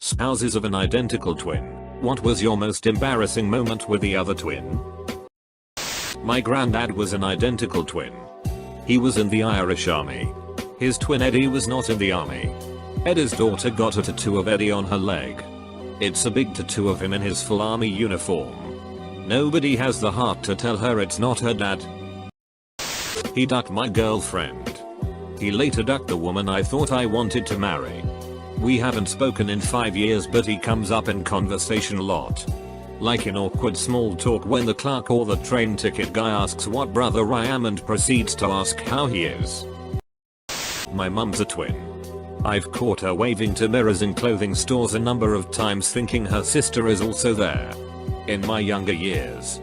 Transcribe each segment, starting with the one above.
Spouses of an identical twin. What was your most embarrassing moment with the other twin? My granddad was an identical twin. He was in the Irish army. His twin Eddie was not in the army. Eddie's daughter got a tattoo of Eddie on her leg. It's a big tattoo of him in his full army uniform. Nobody has the heart to tell her it's not her dad. He ducked my girlfriend. He later ducked the woman I thought I wanted to marry. We haven't spoken in 5 years, but he comes up in conversation a lot. Like in awkward small talk when the clerk or the train ticket guy asks what brother I am and proceeds to ask how he is. My mum's a twin. I've caught her waving to mirrors in clothing stores a number of times thinking her sister is also there. In my younger years,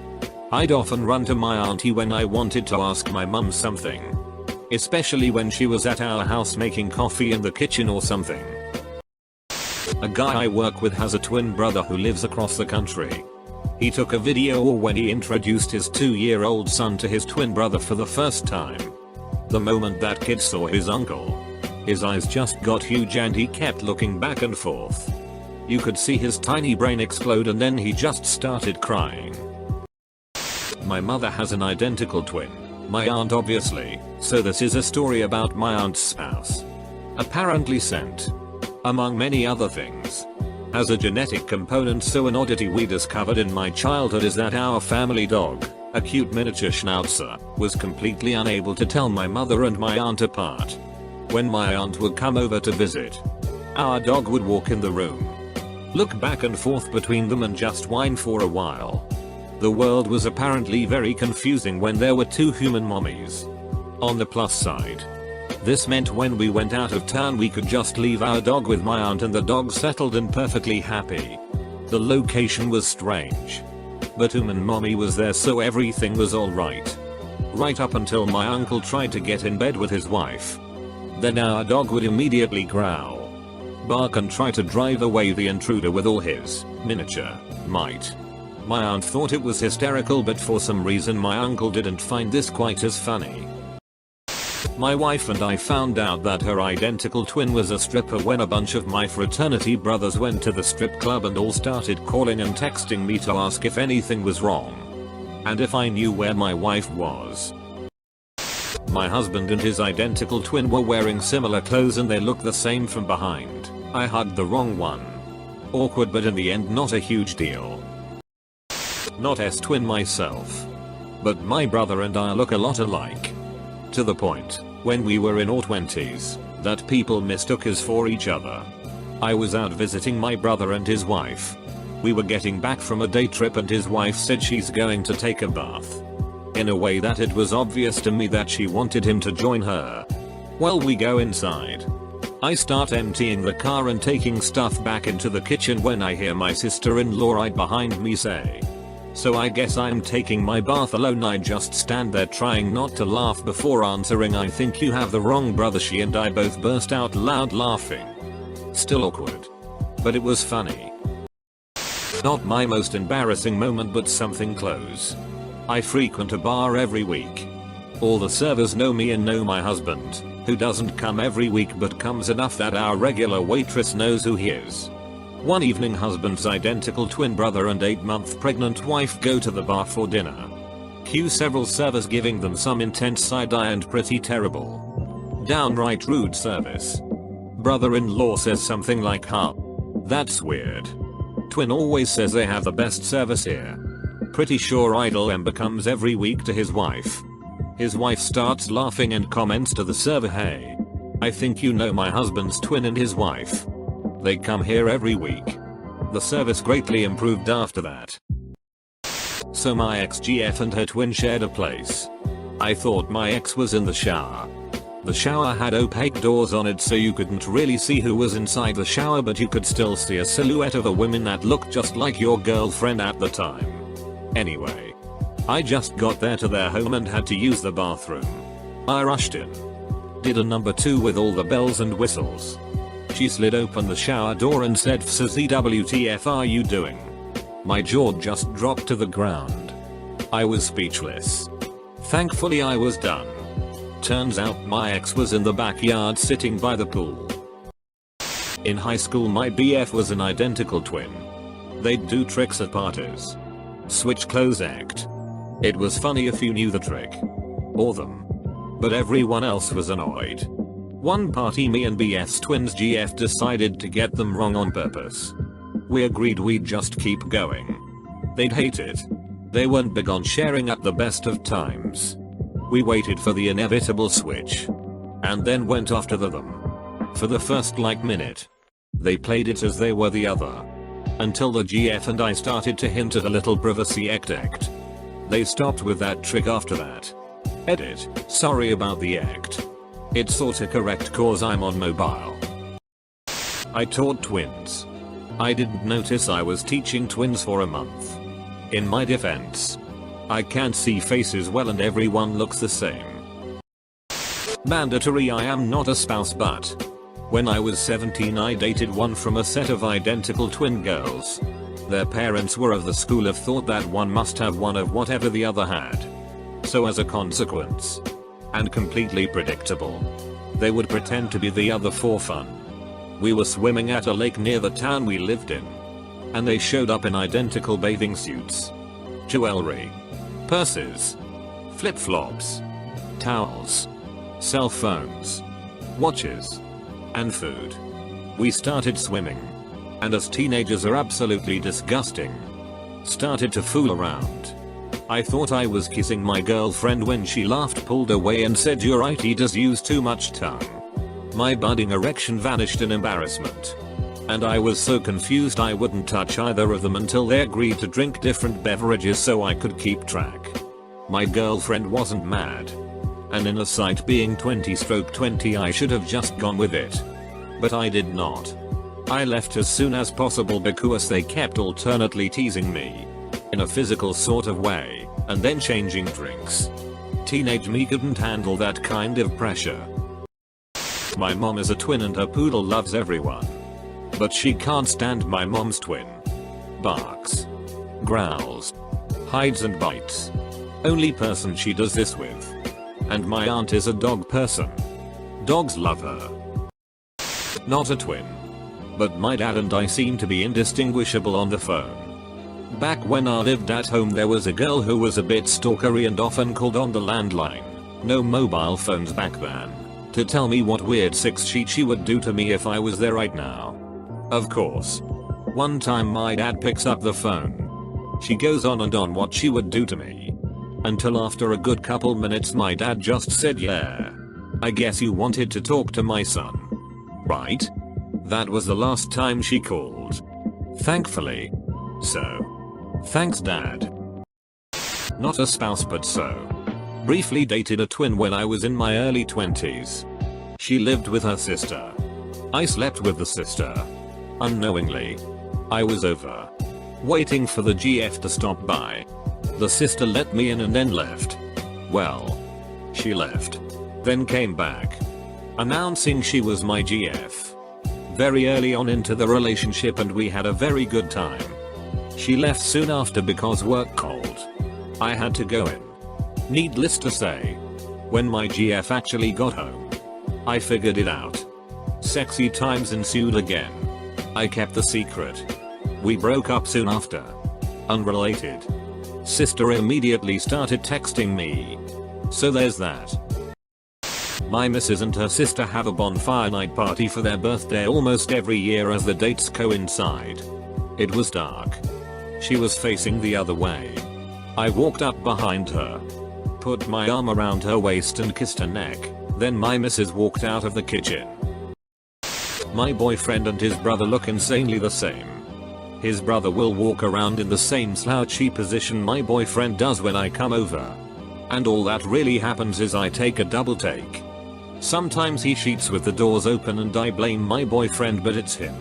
I'd often run to my auntie when I wanted to ask my mum something. Especially when she was at our house making coffee in the kitchen or something. A guy I work with has a twin brother who lives across the country. He took a video when he introduced his 2-year-old son to his twin brother for the first time. The moment that kid saw his uncle, his eyes just got huge and he kept looking back and forth. You could see his tiny brain explode and then he just started crying. My mother has an identical twin. My aunt obviously, so this is a story about my aunt's spouse. Apparently sent, among many other things, has a genetic component, so an oddity we discovered in my childhood is that our family dog, a cute miniature schnauzer, was completely unable to tell my mother and my aunt apart. When my aunt would come over to visit, our dog would walk in the room, look back and forth between them and just whine for a while. The world was apparently very confusing when there were 2 human mommies. On the plus side, this meant when we went out of town we could just leave our dog with my aunt and the dog settled and perfectly happy. The location was strange, but human mommy was there, so everything was alright. Right up until my uncle tried to get in bed with his wife. Then our dog would immediately growl, bark and try to drive away the intruder with all his miniature might. My aunt thought it was hysterical, but for some reason my uncle didn't find this quite as funny. My wife and I found out that her identical twin was a stripper when a bunch of my fraternity brothers went to the strip club and all started calling and texting me to ask if anything was wrong and if I knew where my wife was. My husband and his identical twin were wearing similar clothes and they looked the same from behind. I hugged the wrong one. Awkward, but in the end not a huge deal. Not S-twin myself, but my brother and I look a lot alike. To the point, when we were in our 20s, that people mistook us for each other. I was out visiting my brother and his wife. We were getting back from a day trip and his wife said she's going to take a bath. In a way that it was obvious to me that she wanted him to join her. Well, we go inside. I start emptying the car and taking stuff back into the kitchen when I hear my sister-in-law right behind me say, "So I guess I'm taking my bath alone." I just stand there trying not to laugh before answering, "I think you have the wrong brother." She and I both burst out loud laughing. Still awkward, but it was funny. Not my most embarrassing moment, but something close. I frequent a bar every week. All the servers know me and know my husband, who doesn't come every week but comes enough that our regular waitress knows who he is. One evening, husband's identical twin brother and 8-month pregnant wife go to the bar for dinner. Cue several servers giving them some intense side-eye and pretty terrible, downright rude service. Brother-in-law says something like, "Huh, that's weird. Twin always says they have the best service here." Pretty sure idle Ember comes every week to his wife. His wife starts laughing and comments to the server, "Hey, I think you know my husband's twin and his wife. They come here every week." The service greatly improved after that. So my ex-GF and her twin shared a place. I thought my ex was in the shower. The shower had opaque doors on it, so you couldn't really see who was inside the shower, but you could still see a silhouette of a woman that looked just like your girlfriend at the time. Anyway, I just got there to their home and had to use the bathroom. I rushed in. Did a number 2 with all the bells and whistles. She slid open the shower door and said, "WTF are you doing?" My jaw just dropped to the ground. I was speechless. Thankfully I was done. Turns out my ex was in the backyard sitting by the pool. In high school my BF was an identical twin. They'd do tricks at parties. Switch clothes act. It was funny if you knew the trick. Or them. But everyone else was annoyed. One party me and BF's twins GF decided to get them wrong on purpose. We agreed we'd just keep going. They'd hate it. They weren't big on sharing at the best of times. We waited for the inevitable switch. And then went after them. For the first minute. They played it as they were the other. Until the GF and I started to hint at a little privacy act. They stopped with that trick after that. Edit, sorry about the act. It's sorta correct cause I'm on mobile. I taught twins. I didn't notice I was teaching twins for a month. In my defense, I can't see faces well and everyone looks the same. Mandatory I am not a spouse but when I was 17 I dated one from a set of identical twin girls. Their parents were of the school of thought that one must have one of whatever the other had. So as a consequence, and completely predictable, they would pretend to be the other for fun. We were swimming at a lake near the town we lived in. And they showed up in identical bathing suits. Jewelry. Purses. Flip-flops. Towels. Cell phones. Watches. And food. We started swimming. And as teenagers are absolutely disgusting. Started to fool around. I thought I was kissing my girlfriend when she laughed, pulled away and said you're right, he does use too much tongue. My budding erection vanished in embarrassment. And I was so confused I wouldn't touch either of them until they agreed to drink different beverages so I could keep track. My girlfriend wasn't mad. And in a sight being 20/20 I should have just gone with it. But I did not. I left as soon as possible because they kept alternately teasing me. In a physical sort of way, and then changing drinks. Teenage me couldn't handle that kind of pressure. My mom is a twin and her poodle loves everyone. But she can't stand my mom's twin. Barks. Growls. Hides and bites. Only person she does this with. And my aunt is a dog person. Dogs love her. Not a twin. But my dad and I seem to be indistinguishable on the phone. Back when I lived at home there was a girl who was a bit stalkery and often called on the landline. No mobile phones back then. To tell me what weird sex shit she would do to me if I was there right now. Of course. One time my dad picks up the phone. She goes on and on what she would do to me. Until after a good couple minutes my dad just said, yeah. I guess you wanted to talk to my son. Right? That was the last time she called. Thankfully. So. Thanks dad. Not a spouse but so. Briefly dated a twin when I was in my early 20s. She lived with her sister. I slept with the sister. Unknowingly. I was over. Waiting for the GF to stop by. The sister let me in and then left. Well. She left. Then came back. Announcing she was my GF. Very early on into the relationship and we had a very good time. She left soon after because work called. I had to go in. Needless to say. When my GF actually got home. I figured it out. Sexy times ensued again. I kept the secret. We broke up soon after. Unrelated. Sister immediately started texting me. So there's that. My missus and her sister have a bonfire night party for their birthday almost every year as the dates coincide. It was dark. She was facing the other way. I walked up behind her. Put my arm around her waist and kissed her neck. Then my missus walked out of the kitchen. My boyfriend and his brother look insanely the same. His brother will walk around in the same slouchy position my boyfriend does when I come over. And all that really happens is I take a double take. Sometimes he cheats with the doors open and I blame my boyfriend but it's him.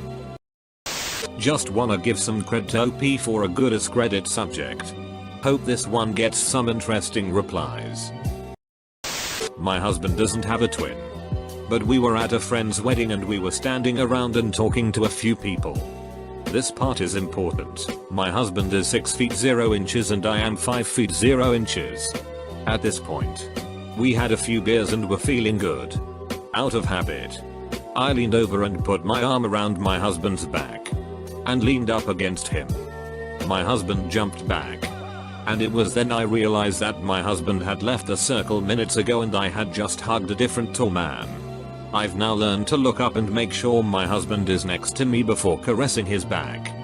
Just wanna give some cred to OP for a good AskReddit subject. Hope this one gets some interesting replies. My husband doesn't have a twin. But we were at a friend's wedding and we were standing around and talking to a few people. This part is important. My husband is 6 feet 0 inches and I am 5 feet 0 inches. At this point, we had a few beers and were feeling good. Out of habit. I leaned over and put my arm around my husband's back and leaned up against him. My husband jumped back. And it was then I realized that my husband had left the circle minutes ago and I had just hugged a different tall man. I've now learned to look up and make sure my husband is next to me before caressing his back.